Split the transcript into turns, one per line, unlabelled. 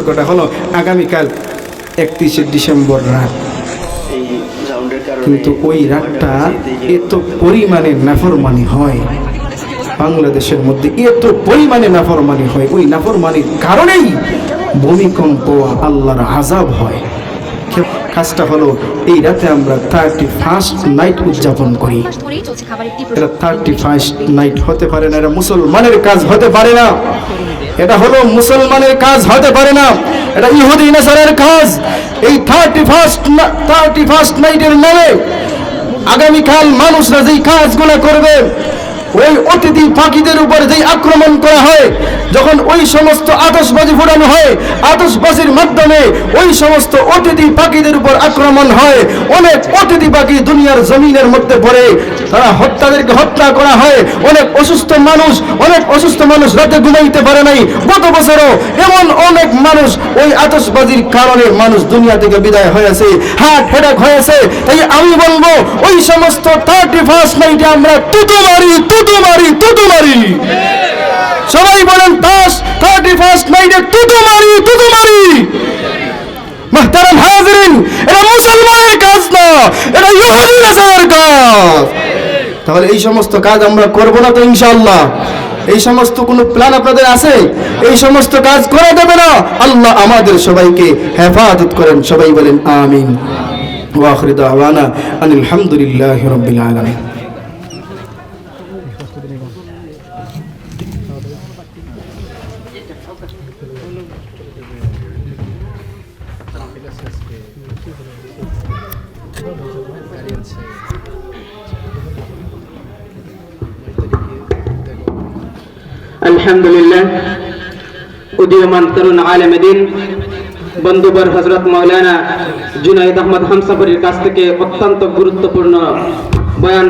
কথা হলো আগামীকাল 31শে ডিসেম্বর রাত, কিন্তু ওই রাতটা এত পরিমাণে নাফরমানি হয় বাংলাদেশের মধ্যে, এত পরিমাণে নাফরমানি হয়, ওই নাফরমানির কারণেই ভূমিকম্প, আল্লাহর আযাব হয়। কাজটা হলো এই রাতে আমরা 31st নাইট উদযাপন করি। এটা 31st নাইট হতে পারে না, এটা মুসলমানের কাজ হতে পারে না, এটা হলো মুসলমানের কাজ হতে পারে না, এটা ইহুদি নাসারার কাজ। এই 31st নাইটের নামে আগামীকাল মানুষরা যেই কাজগুলো করবে, ওই অতিথি পাখিদের উপর যেই আক্রমণ করা হয়, যখন ওই সমস্ত আতশবাজি ফোটানো হয়, আতশবাজির মাধ্যমে ওই সমস্ত অতিথি পাখিদের উপর আক্রমণ হয়, অনেক অতিথি পাখি দুনিয়ার জমিনের মধ্যে পড়ে, তাদেরকে হত্যা করা হয়। অনেক অসুস্থ মানুষ রাতে ঘুমাইতে পারে নাই। গত বছরও এমন অনেক মানুষ ওই আতশবাজির কারণে মানুষ দুনিয়া থেকে বিদায় হয়েছে, হার্ট অ্যাটাক হয়েছে। তাই আমি বলবো ওই সমস্ত 31st নাইটে আমরা তুতু মারি। সবাই বলেন 31st নাইটে তুতু মারি। মুহতারাম হাজিরিন, এটা মুসলমানের কাজ না, এটা ইহুদি নাসারার কাজ। তাহলে এই সমস্ত কাজ আমরা করব না তো ইনশাআল্লাহ? এই সমস্ত কোনো প্ল্যান আপনাদের আছে? এই সমস্ত কাজ করা যাবে না। আল্লাহ আমাদের সবাইকে হেফাজত করেন। সবাই বলেন আমিন। ওয়া আখিরু দাওয়ানা আনিল হামদুলিল্লাহি রাব্বিল আলামিন।
আলহামদুলিল্লাহ, উদীয়মান তরুণ আলেমে দ্বীন বন্ধুবর হযরত মাওলানা জুনায়েদ আহমদ হামসাফরির কাছ থেকে অত্যন্ত গুরুত্বপূর্ণ বয়ান